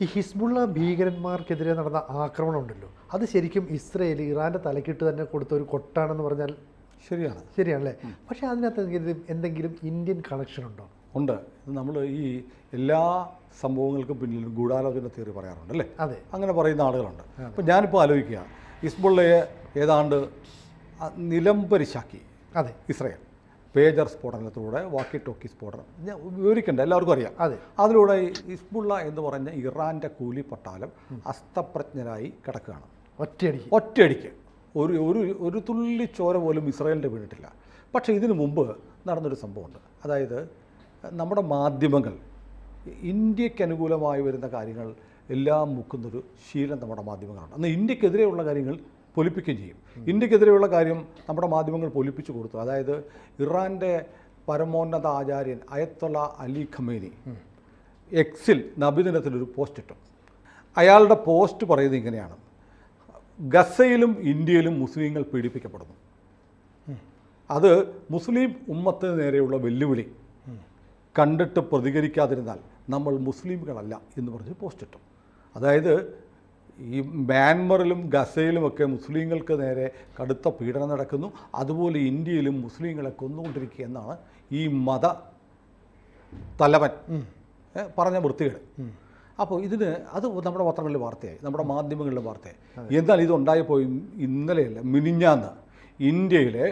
ഈ ഹിസ്ബുള്ള ഭീകരന്മാർക്കെതിരെ നടന്ന ആക്രമണം ഉണ്ടല്ലോ, അത് ശരിക്കും ഇസ്രയേൽ ഇറാൻ്റെ തലക്കിട്ട് തന്നെ കൊടുത്ത ഒരു കൊട്ടാണെന്ന് പറഞ്ഞാൽ ശരിയാണല്ലേ? പക്ഷേ അതിനകത്ത് എന്തെങ്കിലും ഇന്ത്യൻ കണക്ഷൻ ഉണ്ടോ? ഉണ്ട്. നമ്മൾ ഈ എല്ലാ സംഭവങ്ങൾക്കും പിന്നിൽ ഗൂഢാലോചന തിയറി പറയാറുണ്ട് അല്ലേ? അതെ, അങ്ങനെ പറയുന്ന ആളുകളുണ്ട്. അപ്പം ഞാനിപ്പോൾ ആലോചിക്കുക, ഹിസ്ബുള്ളയെ ഏതാണ്ട് നിലംപരിശാക്കി അതെ ഇസ്രയേൽ പേജർ സ്ഫോടനത്തിലൂടെ വാക്കി ടോക്കി സ്ഫോടനം, ഞാൻ വിവരിക്കണ്ട, എല്ലാവർക്കും അറിയാം. അതെ, അതിലൂടെ ഹിസ്ബുള്ള എന്ന് പറഞ്ഞ ഇറാൻ്റെ കൂലി പട്ടാളം അസ്തപ്രജ്ഞരായി കിടക്കുകയാണ്. ഒറ്റയടിക്ക് ഒരു തുള്ളി ചോര പോലും ഇസ്രയേലിൻ്റെ വീണിട്ടില്ല. പക്ഷേ ഇതിനു മുമ്പ് നടന്നൊരു സംഭവമുണ്ട്. അതായത് നമ്മുടെ മാധ്യമങ്ങൾ ഇന്ത്യക്ക് അനുകൂലമായി വരുന്ന കാര്യങ്ങൾ എല്ലാം മുക്കുന്നൊരു ശീലം നമ്മുടെ മാധ്യമങ്ങളാണ്. അന്ന് ഇന്ത്യക്കെതിരെയുള്ള കാര്യങ്ങൾ പൊലിപ്പിക്കുകയും ചെയ്യും. ഇന്ത്യക്കെതിരെയുള്ള കാര്യം നമ്മുടെ മാധ്യമങ്ങൾ പൊലിപ്പിച്ചു കൊടുത്തു. അതായത് ഇറാൻ്റെ പരമോന്നത ആചാര്യൻ അയത്തുള്ള അലി ഖമേനി എക്സിൽ നബിദിനത്തിലൊരു പോസ്റ്റ് ഇട്ടു. അയാളുടെ പോസ്റ്റ് പറയുന്നത് ഇങ്ങനെയാണ്: ഗസയിലും ഇന്ത്യയിലും മുസ്ലിങ്ങൾ പീഡിപ്പിക്കപ്പെടുന്നു. അത് മുസ്ലിം ഉമ്മത്തിന് നേരെയുള്ള വെല്ലുവിളി കണ്ടിട്ട് പ്രതികരിക്കാതിരുന്നാൽ നമ്മൾ മുസ്ലിംകളല്ല എന്ന് പറഞ്ഞ് പോസ്റ്റ് ഇട്ടു. അതായത് ഈ മ്യാൻമറിലും ഗസയിലുമൊക്കെ മുസ്ലിങ്ങൾക്ക് നേരെ കടുത്ത പീഡനം നടക്കുന്നു, അതുപോലെ ഇന്ത്യയിലും മുസ്ലിങ്ങളെ കൊന്നുകൊണ്ടിരിക്കുക എന്നാണ് ഈ മത തലവൻ പറഞ്ഞ വൃത്തികേട്. അപ്പോൾ അത് നമ്മുടെ പത്രങ്ങളിൽ വാർത്തയായി, നമ്മുടെ മാധ്യമങ്ങളിലും വാർത്തയായി. എന്നാൽ ഇതുണ്ടായപ്പോൾ ഇന്നലെയല്ല, മിനിഞ്ഞാന്ന് ഇന്ത്യയിലെ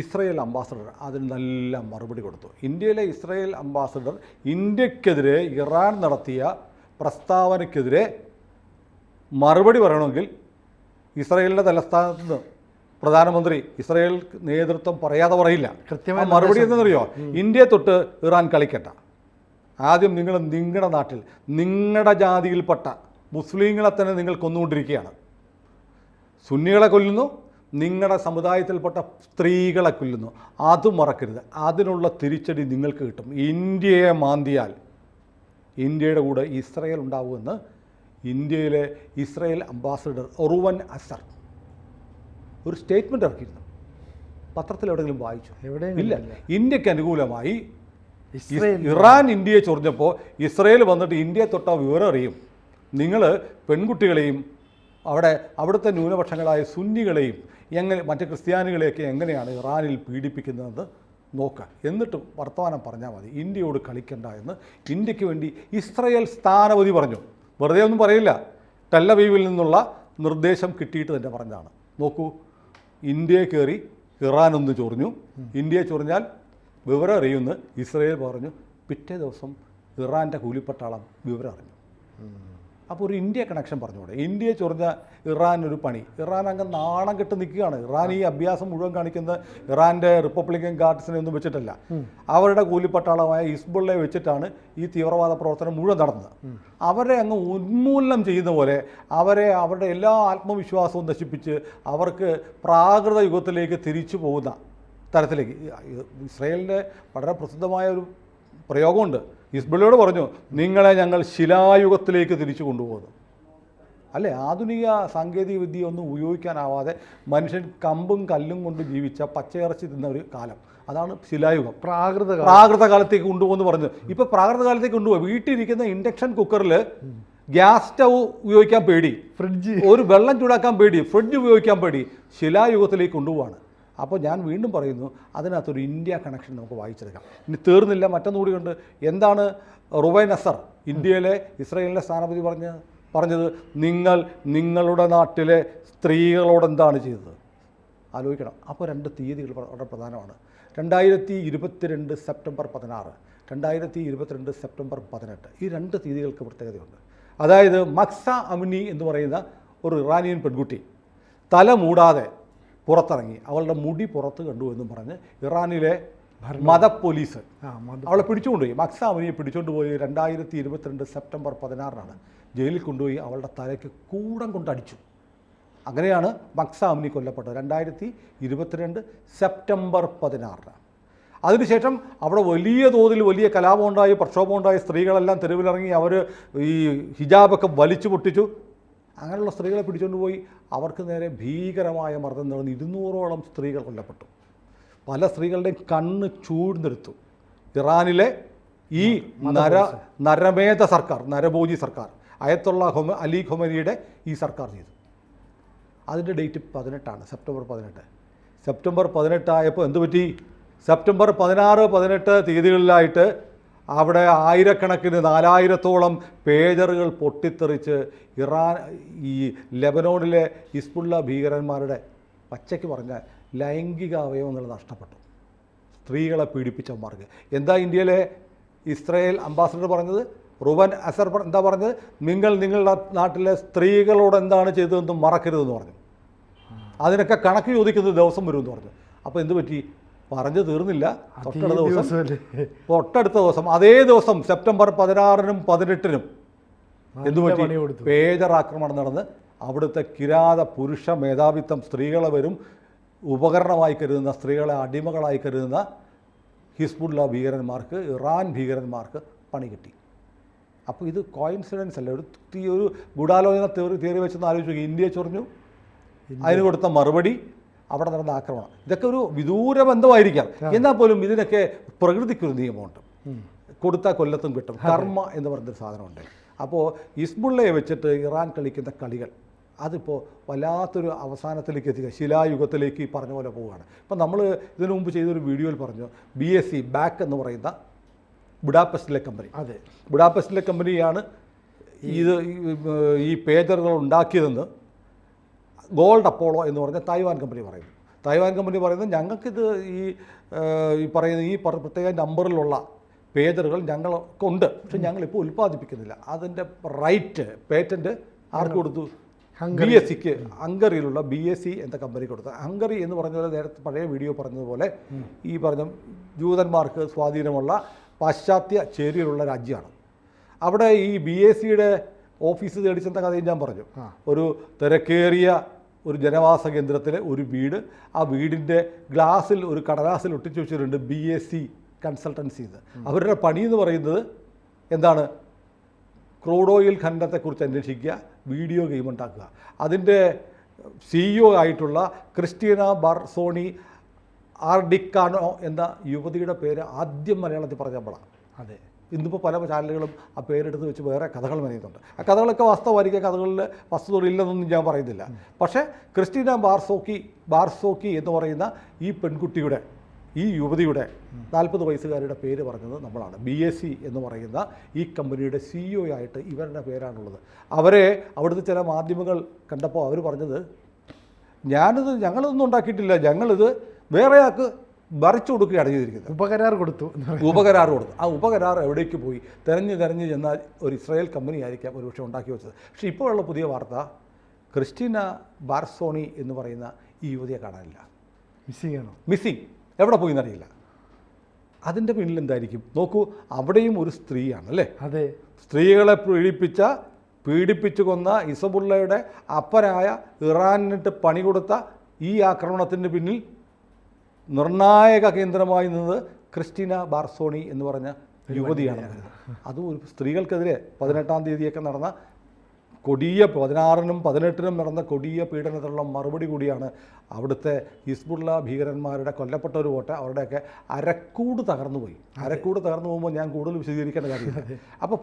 ഇസ്രയേൽ അംബാസഡർ അതിന് നല്ല മറുപടി കൊടുത്തു. ഇന്ത്യയിലെ ഇസ്രയേൽ അംബാസഡർ ഇന്ത്യക്കെതിരെ ഇറാൻ നടത്തിയ പ്രസ്താവനയ്ക്കെതിരെ മറുപടി പറയണമെങ്കിൽ ഇസ്രയേലിൻ്റെ തലസ്ഥാനത്ത് നിന്ന് പ്രധാനമന്ത്രി ഇസ്രയേൽ നേതൃത്വം പറയാതെ പറയില്ല. കൃത്യമായ മറുപടി എന്തെന്നറിയോ? ഇന്ത്യയെ തൊട്ട് ഇറാൻ കളിക്കണ്ട. ആദ്യം നിങ്ങൾ നിങ്ങളുടെ നാട്ടിൽ നിങ്ങളുടെ ജാതിയിൽപ്പെട്ട മുസ്ലിങ്ങളെ തന്നെ നിങ്ങൾ കൊന്നുകൊണ്ടിരിക്കുകയാണ്. സുന്നികളെ കൊല്ലുന്നു, നിങ്ങളുടെ സമുദായത്തിൽപ്പെട്ട സ്ത്രീകളെ കൊല്ലുന്നു. അത് മറക്കരുത്. അതിനുള്ള തിരിച്ചടി നിങ്ങൾക്ക് കിട്ടും. ഇന്ത്യയെ മാന്തിയാൽ ഇന്ത്യയുടെ കൂടെ ഇസ്രയേൽ ഉണ്ടാവുമെന്ന് ഇന്ത്യയിലെ ഇസ്രയേൽ അംബാസഡർ ഒറുവൻ അസർ ഒരു സ്റ്റേറ്റ്മെൻറ്റ് ഇറക്കിയിരുന്നു. പത്രത്തിൽ എവിടെയെങ്കിലും വായിച്ചു? ഇല്ല. ഇന്ത്യക്ക് അനുകൂലമായി ഇറാൻ ഇന്ത്യയെ ചൊറിഞ്ഞപ്പോൾ ഇസ്രയേൽ വന്നിട്ട് ഇന്ത്യയെ തൊട്ട വിവരം അറിയും. നിങ്ങൾ പെൺകുട്ടികളെയും അവിടുത്തെ ന്യൂനപക്ഷങ്ങളായ സുന്നികളെയും മറ്റ് ക്രിസ്ത്യാനികളെയൊക്കെ എങ്ങനെയാണ് ഇറാനിൽ പീഡിപ്പിക്കുന്നതെന്ന് നോക്കുക. എന്നിട്ട് വർത്തമാനം പറഞ്ഞാൽ മതി. ഇന്ത്യയോട് കളിക്കണ്ട എന്ന് ഇന്ത്യക്ക് വേണ്ടി ഇസ്രയേൽ സ്ഥാനപതി പറഞ്ഞു. വെറുതെ ഒന്നും പറയില്ല. ടെല്ലവീവിൽ നിന്നുള്ള നിർദ്ദേശം കിട്ടിയിട്ട് തന്നെ പറഞ്ഞതാണ്. നോക്കൂ, ഇന്ത്യയെ കയറി ഇറാൻ ഒന്ന് ചൊറിഞ്ഞു, ഇന്ത്യയെ ചൊറിഞ്ഞാൽ വിവരം അറിയുമെന്ന് ഇസ്രയേൽ പറഞ്ഞു. പിറ്റേ ദിവസം ഇറാൻ്റെ കൂലിപ്പട്ടാളം വിവരം അറിഞ്ഞു. അപ്പോൾ ഒരു ഇന്ത്യ കണക്ഷൻ പറഞ്ഞുകൂടെ? ഇന്ത്യയെ ചൊറിഞ്ഞ ഇറാൻ ഒരു പണി. ഇറാൻ അങ്ങ് നാണം കെട്ട് നിൽക്കുകയാണ്. ഇറാൻ ഈ അഭ്യാസം മുഴുവൻ കാണിക്കുന്നത് ഇറാൻ്റെ റിപ്പബ്ലിക്കൻ ഗാർഡ്സിനെ ഒന്നും വെച്ചിട്ടല്ല, അവരുടെ കൂലിപ്പട്ടാളമായ ഹിസ്ബുള്ളയെ വെച്ചിട്ടാണ് ഈ തീവ്രവാദ പ്രവർത്തനം മുഴുവൻ നടന്നത്. അവരെ അങ്ങ് ഉന്മൂലനം ചെയ്യുന്ന പോലെ അവരുടെ എല്ലാ ആത്മവിശ്വാസവും നശിപ്പിച്ച് അവർക്ക് പ്രാകൃത യുഗത്തിലേക്ക് തിരിച്ചു പോകുന്ന തരത്തിലേക്ക്. ഇസ്രയേലിൻ്റെ വളരെ പ്രസിദ്ധമായ ഒരു പ്രയോഗമുണ്ട്. ഹിസ്ബുള്ളയോട് പറഞ്ഞു, നിങ്ങളെ ഞങ്ങൾ ശിലായുഗത്തിലേക്ക് തിരിച്ചു കൊണ്ടുപോകുന്നു. അല്ലേ? ആധുനിക സാങ്കേതിക വിദ്യ ഒന്നും ഉപയോഗിക്കാനാവാതെ മനുഷ്യൻ കമ്പും കല്ലും കൊണ്ട് ജീവിച്ച പച്ചയിറച്ചി തിന്ന ഒരു കാലം, അതാണ് ശിലായുഗം. പ്രാകൃത കാലത്തേക്ക് കൊണ്ടുപോകുന്നു പറഞ്ഞു. ഇപ്പോൾ പ്രാകൃത കാലത്തേക്ക് കൊണ്ടുപോകും. വീട്ടിലിരിക്കുന്ന ഇൻഡക്ഷൻ കുക്കറിൽ ഗ്യാസ് സ്റ്റൗ ഉപയോഗിക്കാൻ പേടി, ഒരു വെള്ളം ചൂടാക്കാൻ പേടി, ഫ്രിഡ്ജ് ഉപയോഗിക്കാൻ പേടി. ശിലായുഗത്തിലേക്ക് കൊണ്ടുപോവാണ്. അപ്പോൾ ഞാൻ വീണ്ടും പറയുന്നു, അതിനകത്തൊരു ഇന്ത്യ കണക്ഷൻ നമുക്ക് വായിച്ചെടുക്കാം. ഇനി തീർന്നില്ല, മറ്റൊന്നുകൂടിയുണ്ട്. എന്താണ് റുവൈൻ അസർ ഇന്ത്യയിലെ ഇസ്രയേലിൻ്റെ സ്ഥാനപതി പറഞ്ഞത്? നിങ്ങളുടെ നാട്ടിലെ സ്ത്രീകളോട് എന്താണ് ചെയ്തത്? ആലോചിക്കണം. അപ്പോൾ 2 തീയതികൾ വളരെ പ്രധാനമാണ്. 2022 സെപ്റ്റംബർ 16, 2022 സെപ്റ്റംബർ 18. ഈ 2 തീയതികൾക്ക് പ്രത്യേകതയുണ്ട്. അതായത് മക്സ അമിനി എന്ന് പറയുന്ന ഒരു ഇറാനിയൻ പെൺകുട്ടി തല മൂടാതെ പുറത്തിറങ്ങി, അവളുടെ മുടി പുറത്ത് കണ്ടു എന്നും പറഞ്ഞ് ഇറാനിലെ മത പോലീസ് അവളെ പിടിച്ചുകൊണ്ടുപോയി. മക്സ അമിനിയെ പിടിച്ചുകൊണ്ടുപോയി 2022 സെപ്റ്റംബർ 16 ജയിലിൽ കൊണ്ടുപോയി അവളുടെ തലയ്ക്ക് കൂടം കൊണ്ടടിച്ചു. അങ്ങനെയാണ് മക്സ അമിനി കൊല്ലപ്പെട്ടത് 2022 സെപ്റ്റംബർ 16. അതിനുശേഷം അവിടെ വലിയ തോതിൽ വലിയ കലാപമുണ്ടായി, പ്രക്ഷോഭമുണ്ടായി. സ്ത്രീകളെല്ലാം തെരുവിലിറങ്ങി, അവർ ഈ ഹിജാബൊക്കെ വലിച്ചു പൊട്ടിച്ചു. അങ്ങനെയുള്ള സ്ത്രീകളെ പിടിച്ചുകൊണ്ടുപോയി അവർക്ക് നേരെ ഭീകരമായ മർദ്ദനം നടന്ന് 200ഓളം സ്ത്രീകൾ കൊല്ലപ്പെട്ടു. പല സ്ത്രീകളുടെയും കണ്ണ് ചൂഴ്ന്നെടുത്തു. ഇറാനിലെ ഈ നരമേധ സർക്കാർ, നരഭോജി സർക്കാർ, അയത്തുള്ള അലി ഖൊമേനിയുടെ ഈ സർക്കാർ ചെയ്തു. അതിൻ്റെ ഡേറ്റ് 18 സെപ്റ്റംബർ 18. സെപ്റ്റംബർ 18 ആയപ്പോൾ എന്ത് പറ്റി? സെപ്റ്റംബർ 16, 18 തീയതികളിലായിട്ട് അവിടെ ആയിരക്കണക്കിന് 4000-ഓളം പേജറുകൾ പൊട്ടിത്തെറിച്ച് ഇറാൻ ഈ ലെബനോണിലെ ഹിസ്ബുള്ള ഭീകരന്മാരുടെ പച്ചയ്ക്ക് പറഞ്ഞാൽ ലൈംഗിക അവയവങ്ങൾ നഷ്ടപ്പെട്ടു. സ്ത്രീകളെ പീഡിപ്പിച്ചവന്മാർക്ക്. എന്താ ഇന്ത്യയിലെ ഇസ്രായേൽ അംബാസഡർ പറഞ്ഞത്? റുവൻ അസർ എന്താ പറഞ്ഞത്? നിങ്ങളുടെ നാട്ടിലെ സ്ത്രീകളോട് എന്താണ് ചെയ്തതെന്ന് മറക്കരുതെന്ന് പറഞ്ഞു. അതിനൊക്കെ കണക്ക് ചോദിക്കുന്ന ദിവസം വരുമെന്ന് പറഞ്ഞു. അപ്പോൾ എന്ത് പറ്റി? പറഞ്ഞു തീർന്നില്ല. തൊട്ടടുത്ത ദിവസം അതേ ദിവസം സെപ്റ്റംബർ 16-നും 18-നും എന്തു പറ്റി? പേജർ ആക്രമണം നടന്ന് അവിടുത്തെ കിരാത പുരുഷ മേധാവിത്വം സ്ത്രീകളെ വരും ഉപകരണമായി കരുതുന്ന, സ്ത്രീകളെ അടിമകളായി കരുതുന്ന ഹിസ്ബുള്ള ഭീകരന്മാർക്ക്, ഇറാൻ ഭീകരന്മാർക്ക് പണി കിട്ടി. അപ്പോൾ ഇത് കോയിൻസിഡൻസ് അല്ല, ഒരു ഗൂഢാലോചന തിയറി വെച്ചൊന്ന് ആലോചിച്ചു. ഇന്ത്യ ചൊറിഞ്ഞു, അതിന് കൊടുത്ത മറുപടി, അവിടെ നടന്ന ആക്രമണം. ഇതൊക്കെ ഒരു വിദൂര ബന്ധമായിരിക്കാം. എന്നാൽ പോലും ഇതിനൊക്കെ പ്രകൃതിക്കൊരു നിയമമുണ്ട്. കൊടുത്ത കൊല്ലത്തും കിട്ടും. കർമ്മ എന്ന് പറഞ്ഞൊരു സാധനമുണ്ട്. അപ്പോൾ ഹിസ്ബുള്ളയെ വെച്ചിട്ട് ഇറാൻ കളിക്കുന്ന കളികൾ അതിപ്പോൾ വല്ലാത്തൊരു അവസാനത്തിലേക്ക് എത്തിക്കുക, ശിലായുഗത്തിലേക്ക് ഈ പറഞ്ഞ പോലെ പോവുകയാണ്. ഇപ്പം നമ്മൾ ഇതിനു മുമ്പ് ചെയ്തൊരു വീഡിയോയിൽ പറഞ്ഞു, BSC ബാക്ക് എന്ന് പറയുന്ന ബുഡാപെസ്റ്റിലെ കമ്പനി. അതെ, ബുഡാപെസ്റ്റിലെ കമ്പനിയാണ് ഈ പേജറുകൾ ഉണ്ടാക്കിയതെന്ന് ഗോൾഡ് അപ്പോളോ എന്ന് പറഞ്ഞ തായ്വാൻ കമ്പനി പറയുന്നു. തായ്വാൻ കമ്പനി പറയുന്നത് ഞങ്ങൾക്കിത് ഈ പറയുന്ന ഈ പ്രത്യേക നമ്പറിലുള്ള പേജറുകൾ ഞങ്ങൾക്കുണ്ട്, പക്ഷെ ഞങ്ങളിപ്പോൾ ഉൽപ്പാദിപ്പിക്കുന്നില്ല. അതിൻ്റെ റൈറ്റ് പേറ്റൻറ്റ് ആർക്ക് കൊടുത്തു? BSCക്ക്. ഹംഗറിയിലുള്ള BSC എന്ന കമ്പനി കൊടുത്തു. ഹംഗറി എന്ന് പറഞ്ഞ പോലെ നേരത്തെ പഴയ വീഡിയോ പറഞ്ഞതുപോലെ ഈ പറഞ്ഞ ജൂതന്മാർക്ക് സ്വാധീനമുള്ള പാശ്ചാത്യ ചേരിയിലുള്ള രാജ്യമാണ്. അവിടെ ഈ BSCയുടെ ഓഫീസ് തേടിച്ചെന്ന കഥയും ഞാൻ പറഞ്ഞു. ഒരു തിരക്കേറിയ ഒരു ജനവാസ കേന്ദ്രത്തിലെ ഒരു വീട്, ആ വീടിൻ്റെ ഗ്ലാസ്സിൽ ഒരു കടലാസിൽ ഒട്ടിച്ചു വെച്ചിട്ടുണ്ട് BSC കൺസൾട്ടൻസീസ്. അവരുടെ പണി എന്ന് പറയുന്നത് എന്താണ്? ക്രൂഡ് ഓയിൽ ഖനനത്തെക്കുറിച്ച് അന്വേഷിക്കുക, വീഡിയോ ഗെയിം ഉണ്ടാക്കുക. അതിൻ്റെ CEO ആയിട്ടുള്ള ക്രിസ്റ്റീന ബാർസോണി ആർഡിക്കാനോ എന്ന യുവതിയുടെ പേര് ആദ്യം മലയാളത്തിൽ പറഞ്ഞപ്പോഴാണ്. അതെ, ഇന്നിപ്പോൾ പല ചാനലുകളും ആ പേരെടുത്ത് വെച്ച് വേറെ കഥകൾ മെനയുന്നുണ്ട്. ആ കഥകളൊക്കെ വാസ്തവമായിരിക്കുക, കഥകളിൽ വസ്തുതകളില്ലെന്നൊന്നും ഞാൻ പറയുന്നില്ല. പക്ഷേ ക്രിസ്റ്റീന ബാർസോക്കി എന്ന് പറയുന്ന ഈ പെൺകുട്ടിയുടെ, ഈ യുവതിയുടെ 40 വയസ്സുകാരുടെ പേര് പറഞ്ഞത് നമ്മളാണ്. BSC എന്ന് പറയുന്ന ഈ കമ്പനിയുടെ CEO ആയിട്ട് ഇവരുടെ പേരാണുള്ളത്. അവരെ അവിടുത്തെ ചില മാധ്യമങ്ങൾ കണ്ടപ്പോൾ അവർ പറഞ്ഞത്, ഞങ്ങളിതൊന്നും ഉണ്ടാക്കിയിട്ടില്ല, ഞങ്ങളിത് വേറെ ആൾക്ക് വരച്ചു കൊടുക്കുകയാണ് ചെയ്തിരിക്കുന്നത്. ഉപകരാർ കൊടുത്തു. ആ ഉപകരാർ എവിടേക്ക് പോയി? തെരഞ്ഞ് ചെന്നാൽ ഒരു ഇസ്രായേൽ കമ്പനി ആയിരിക്കാം ഒരുപക്ഷെ ഉണ്ടാക്കി വെച്ചത്. പക്ഷേ ഇപ്പോഴുള്ള പുതിയ വാർത്ത, ക്രിസ്റ്റീന ബാർസോണി എന്ന് പറയുന്ന ഈ യുവതിയെ കാണാനില്ല. മിസ്സിങ്. എവിടെ പോയി എന്നറിയില്ല. അതിൻ്റെ പിന്നിൽ എന്തായിരിക്കും? നോക്കൂ, അവിടെയും ഒരു സ്ത്രീയാണ് അല്ലേ? അതെ, സ്ത്രീകളെ പീഡിപ്പിച്ചു കൊന്ന ഹിസ്ബുള്ളയുടെ അപ്പനായ ഇറാനിട്ട് പണി കൊടുത്ത ഈ ആക്രമണത്തിന് പിന്നിൽ നിർണായക കേന്ദ്രമായി നിന്നത് ക്രിസ്റ്റീന ബാർസോണി എന്ന് പറഞ്ഞ യുവതിയാണ്. അതും ഒരു സ്ത്രീകൾക്കെതിരെ 18-ാം തീയതിയൊക്കെ നടന്ന കൊടിയ 16-നും 18-നും നടന്ന കൊടിയ പീഡനത്തിലുള്ള മറുപടി കൂടിയാണ് അവിടുത്തെ ഹിസ്ബുള്ള ഭീകരന്മാരുടെ കൊല്ലപ്പെട്ടവർ പോട്ടെ, അവരുടെയൊക്കെ അരക്കൂട് തകർന്നു പോയി. അരക്കൂട് തകർന്നു പോകുമ്പോൾ ഞാൻ കൂടുതൽ വിശദീകരിക്കേണ്ട കാര്യമില്ല. അപ്പോൾ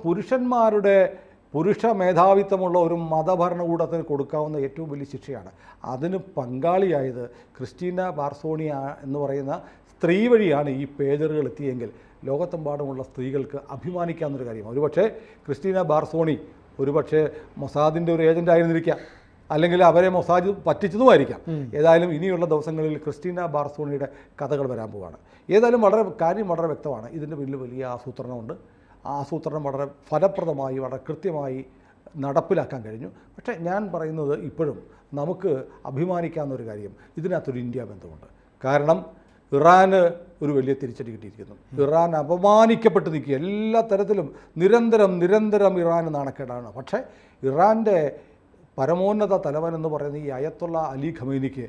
പുരുഷ മേധാവിത്വമുള്ള ഒരു മതഭരണകൂടത്തിന് കൊടുക്കാവുന്ന ഏറ്റവും വലിയ ശിക്ഷയാണ്. അതിന് പങ്കാളിയായത് ക്രിസ്റ്റീന ബാർസോണി എന്ന് പറയുന്ന സ്ത്രീ വഴിയാണ് ഈ പേജറുകൾ എത്തിയെങ്കിൽ ലോകത്തെമ്പാടുമുള്ള സ്ത്രീകൾക്ക് അഭിമാനിക്കാവുന്നൊരു കാര്യമാണ്. ഒരുപക്ഷെ ക്രിസ്റ്റീന ബാർസോണി ഒരുപക്ഷെ മൊസാദിൻ്റെ ഒരു ഏജൻ്റ് ആയിരുന്നിരിക്കാം, അല്ലെങ്കിൽ അവരെ മൊസാദ് പറ്റിച്ചതുമായിരിക്കാം. ഏതായാലും ഇനിയുള്ള ദിവസങ്ങളിൽ ക്രിസ്റ്റീന ബാർസോണിയുടെ കഥകൾ വരാൻ പോവുകയാണ്. ഏതായാലും കാര്യം വളരെ വ്യക്തമാണ്. ഇതിൻ്റെ പിന്നിൽ വലിയ ആസൂത്രണമുണ്ട്. ആസൂത്രണം വളരെ ഫലപ്രദമായി, വളരെ കൃത്യമായി നടപ്പിലാക്കാൻ കഴിഞ്ഞു. പക്ഷേ ഞാൻ പറയുന്നത് ഇപ്പോഴും നമുക്ക് അഭിമാനിക്കാവുന്നൊരു കാര്യം, ഇതിനകത്തൊരു ഇന്ത്യ ബന്ധമുണ്ട്. കാരണം ഇറാന് ഒരു വലിയ തിരിച്ചടി കിട്ടിയിരിക്കുന്നു. ഇറാൻ അപമാനിക്കപ്പെട്ട് നിൽക്കുക, എല്ലാ തരത്തിലും നിരന്തരം ഇറാന് നാണക്കേടാണ്. പക്ഷേ ഇറാൻ്റെ പരമോന്നത തലവൻ എന്ന് പറയുന്ന ഈ അയത്തുള്ള അലി ഖമേനിക്ക്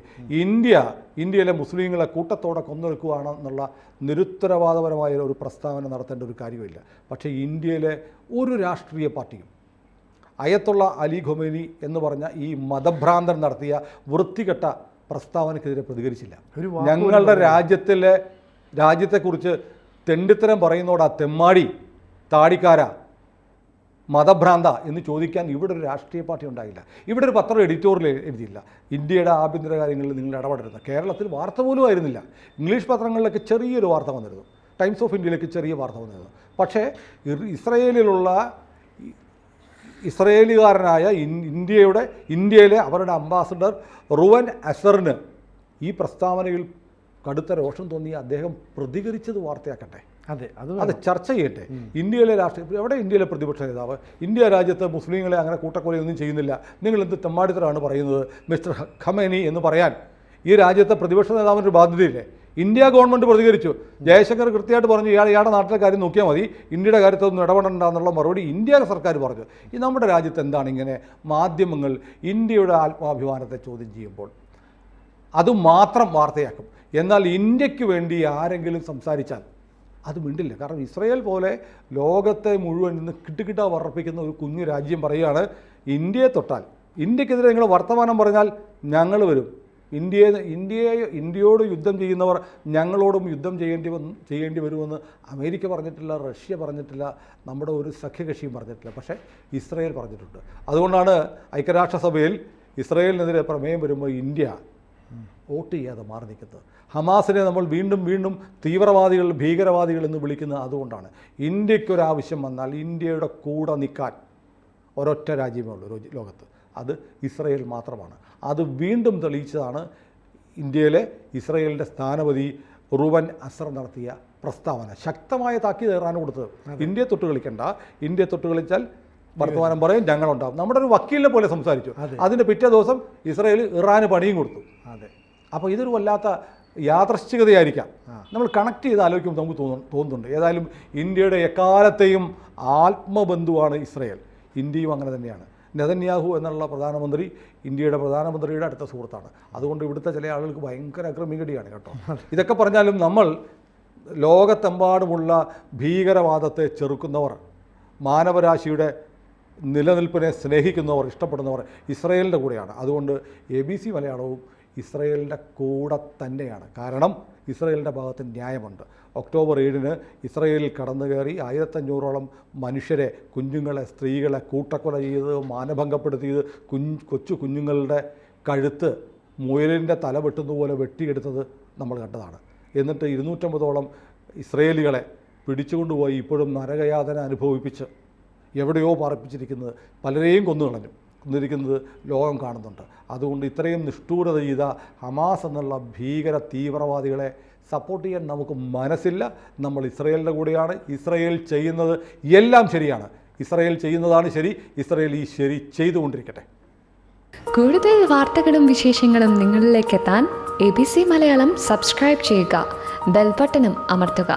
ഇന്ത്യയിലെ മുസ്ലിങ്ങളെ കൂട്ടത്തോടെ കൊന്നൊടുക്കുകയാണെന്നുള്ള നിരുത്തരവാദപരമായ ഒരു പ്രസ്താവന നടത്തേണ്ട ഒരു കാര്യമില്ല. പക്ഷേ ഇന്ത്യയിലെ ഒരു രാഷ്ട്രീയ പാർട്ടിയും അയത്തുള്ള അലി ഖമേനി എന്ന് പറഞ്ഞ ഈ മതഭ്രാന്തൻ നടത്തിയ വൃത്തികെട്ട പ്രസ്താവനയ്ക്കെതിരെ പ്രതികരിച്ചില്ല. ഞങ്ങളുടെ രാജ്യത്തെക്കുറിച്ച് തെണ്ടിത്തരം പറയുന്നോടാ തെമ്മാടി താടിക്കാര മതഭ്രാന്ത എന്ന് ചോദിക്കാൻ ഇവിടെ ഒരു രാഷ്ട്രീയ പാർട്ടി ഉണ്ടായില്ല. ഇവിടെ ഒരു പത്രം എഡിറ്റോറിയൽ എഴുതിയില്ല ഇന്ത്യയുടെ ആഭ്യന്തര കാര്യങ്ങളിൽ നിങ്ങൾ ഇടപെടരുത്. കേരളത്തിൽ വാർത്ത പോലും ആയിരുന്നില്ല. ഇംഗ്ലീഷ് പത്രങ്ങളിലൊക്കെ ചെറിയൊരു വാർത്ത വന്നിരുന്നു, ടൈംസ് ഓഫ് ഇന്ത്യയിലേക്ക് ചെറിയ വാർത്ത വന്നിരുന്നു. പക്ഷേ ഇസ്രയേലിലുള്ള ഇസ്രയേലുകാരനായ ഇന്ത്യയിലെ അവരുടെ അംബാസഡർ റുവൻ അസറിന് ഈ പ്രസ്താവനയിൽ കടുത്ത രോഷം തോന്നി അദ്ദേഹം പ്രതികരിച്ചത് വാർത്തയാക്കട്ടെ, അത് ചർച്ച ചെയ്യട്ടെ. ഇന്ത്യയിലെ രാഷ്ട്രീയ എവിടെ ഇന്ത്യയിലെ പ്രതിപക്ഷ നേതാവ്? ഇന്ത്യ രാജ്യത്ത് മുസ്ലിങ്ങളെ അങ്ങനെ കൂട്ടക്കൊലയൊന്നും ചെയ്യുന്നില്ല, നിങ്ങൾ എന്ത് തെമ്മാടിത്തരമാണ് പറയുന്നത് മിസ്റ്റർ ഖമേനി എന്ന് പറയാൻ ഈ രാജ്യത്തെ പ്രതിപക്ഷ നേതാവിൻ്റെ ഒരു ബാധ്യതയില്ലേ? ഇന്ത്യ ഗവൺമെൻറ് പ്രതികരിച്ചു. ജയശങ്കർ കൃത്യമായിട്ട് പറഞ്ഞു ഇയാളുടെ നാട്ടിലെ കാര്യം നോക്കിയാൽ മതി, ഇന്ത്യയുടെ കാര്യത്തൊന്നും ഇടപെടണ്ട എന്നുള്ള മറുപടി ഇന്ത്യ സർക്കാർ പറഞ്ഞു. ഈ നമ്മുടെ രാജ്യത്ത് എന്താണ് ഇങ്ങനെ മാധ്യമങ്ങൾ ഇന്ത്യയുടെ ആത്മാഭിമാനത്തെ ചോദ്യം ചെയ്യുമ്പോൾ അതുമാത്രം വാർത്തയാക്കും. എന്നാൽ ഇന്ത്യക്ക് വേണ്ടി ആരെങ്കിലും സംസാരിച്ചാൽ അത് മിണ്ടില്ല. കാരണം ഇസ്രയേൽ പോലെ ലോകത്തെ മുഴുവൻ ഇന്ന് കിട്ടുകിട്ടാ വർപ്പിക്കുന്ന ഒരു കുഞ്ഞു രാജ്യം പറയുകയാണ് ഇന്ത്യയെ തൊട്ടാൽ, ഇന്ത്യക്കെതിരെ നിങ്ങൾ വർത്തമാനം പറഞ്ഞാൽ ഞങ്ങൾ വരും. ഇന്ത്യയോട് യുദ്ധം ചെയ്യുന്നവർ ഞങ്ങളോടും യുദ്ധം ചെയ്യേണ്ടി വരുമെന്ന് അമേരിക്ക പറഞ്ഞിട്ടില്ല, റഷ്യ പറഞ്ഞിട്ടില്ല, നമ്മുടെ ഒരു സഖ്യകക്ഷിയും പറഞ്ഞിട്ടില്ല. പക്ഷേ ഇസ്രയേൽ പറഞ്ഞിട്ടുണ്ട്. അതുകൊണ്ടാണ് ഐക്യരാഷ്ട്രസഭയിൽ ഇസ്രയേലിനെതിരെ പ്രമേയം വരുമ്പോൾ ഇന്ത്യ വോട്ട് ചെയ്യാതെ മാറി നിൽക്കുന്നത്. ഹമാസിനെ നമ്മൾ വീണ്ടും വീണ്ടും തീവ്രവാദികൾ, ഭീകരവാദികൾ എന്ന് വിളിക്കുന്നത് അതുകൊണ്ടാണ്. ഇന്ത്യക്കൊരാവശ്യം വന്നാൽ ഇന്ത്യയുടെ കൂടെ നിൽക്കാൻ ഒരൊറ്റ രാജ്യമേ ഉള്ളൂ ലോകത്ത്, അത് ഇസ്രയേൽ മാത്രമാണ്. അത് വീണ്ടും തെളിയിച്ചതാണ് ഇസ്രയേലിൻ്റെ സ്ഥാനപതി റുവൻ അസർ നടത്തിയ പ്രസ്താവന. ശക്തമായ താക്കീത് ഇറാന് കൊടുത്തത്. ഇന്ത്യയെ തൊട്ട് കളിക്കണ്ട, ഇന്ത്യയെ തൊട്ട് കളിച്ചാൽ വർത്തമാനം പറയും, ഞങ്ങളുണ്ടാവും. നമ്മുടെ ഒരു വക്കീലിനെ പോലെ സംസാരിച്ചു. അതിൻ്റെ പിറ്റേ ദിവസം ഇസ്രയേൽ ഇറാന് പണിയും കൊടുത്തു. അപ്പോൾ ഇതൊരു വല്ലാത്ത യാദൃശ്ചികതയായിരിക്കാം. നമ്മൾ കണക്ട് ചെയ്ത് ആലോചിക്കുമ്പോൾ നമുക്ക് തോന്നുന്നുണ്ട്. ഏതായാലും ഇന്ത്യയുടെ എക്കാലത്തെയും ആത്മബന്ധുവാണ് ഇസ്രയേൽ. ഇന്ത്യയും അങ്ങനെ തന്നെയാണ്. നെതന്യാഹു എന്നുള്ള പ്രധാനമന്ത്രി ഇന്ത്യയുടെ പ്രധാനമന്ത്രിയുടെ അടുത്ത സുഹൃത്താണ്. അതുകൊണ്ട് ഇവിടുത്തെ ചില ആളുകൾക്ക് ഭയങ്കര അക്രമികടിയാണ് കേട്ടോ. ഇതൊക്കെ പറഞ്ഞാലും നമ്മൾ ലോകത്തെമ്പാടുമുള്ള ഭീകരവാദത്തെ ചെറുക്കുന്നവർ, മാനവരാശിയുടെ നിലനിൽപ്പിനെ സ്നേഹിക്കുന്നവർ, ഇഷ്ടപ്പെടുന്നവർ ഇസ്രയേലിൻ്റെ കൂടെയാണ്. അതുകൊണ്ട് ABC മലയാളവും ഇസ്രയേലിൻ്റെ കൂടെ തന്നെയാണ്. കാരണം ഇസ്രയേലിൻ്റെ ഭാഗത്ത് ന്യായമുണ്ട്. ഒക്ടോബർ 7-ന് ഇസ്രയേലിൽ കടന്നു കയറി 1500ഓളം മനുഷ്യരെ, കുഞ്ഞുങ്ങളെ, സ്ത്രീകളെ കൂട്ടക്കൊല ചെയ്തത്, മാനഭംഗപ്പെടുത്തിയത്, കൊച്ചു കുഞ്ഞുങ്ങളുടെ കഴുത്ത് മുയലിൻ്റെ തല വെട്ടുന്നതുപോലെ വെട്ടിയെടുത്തത് നമ്മൾ കണ്ടതാണ്. എന്നിട്ട് 250ഓളം ഇസ്രയേലികളെ പിടിച്ചുകൊണ്ടുപോയി ഇപ്പോഴും നരകയാതന അനുഭവിപ്പിച്ച് എവിടെയോ പാർപ്പിച്ചിരിക്കുന്നത്, പലരെയും കൊന്നിരിക്കുന്നത് ലോകം കാണുന്നുണ്ട്. അതുകൊണ്ട് ഇത്രയും നിഷ്ഠൂരത ചെയ്ത ഹമാസ് എന്നുള്ള ഭീകര തീവ്രവാദികളെ സപ്പോർട്ട് ചെയ്യാൻ നമുക്ക് മനസ്സില്ല. നമ്മൾ ഇസ്രയേലിൻ്റെ കൂടെയാണ്. ഇസ്രയേൽ ചെയ്യുന്നത് എല്ലാം ശരിയാണ്. ഇസ്രയേൽ ചെയ്യുന്നതാണ് ശരി. ഇസ്രയേൽ ഈ ശരി ചെയ്തുകൊണ്ടിരിക്കട്ടെ. കൂടുതൽ വാർത്തകളും വിശേഷങ്ങളും നിങ്ങളിലേക്ക് എത്താൻ ABC മലയാളം സബ്സ്ക്രൈബ് ചെയ്യുക, ബെൽ ബട്ടണും അമർത്തുക.